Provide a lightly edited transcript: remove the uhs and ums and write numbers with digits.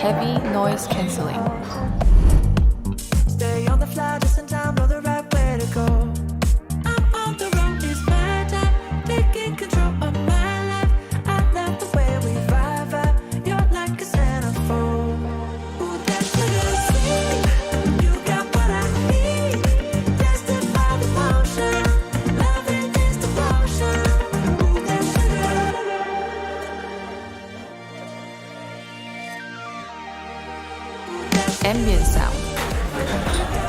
Heavy noise cancelling. Stay on the fly just in time, know the right way to go. I'm on the road, it's my time, taking control of my life. I love the way we vibe. You're like a centerfold. Ooh, that's what I see. You got what I need. Tested by the motion. Loving is devotion. Ooh, that's sugar. Ambient sound.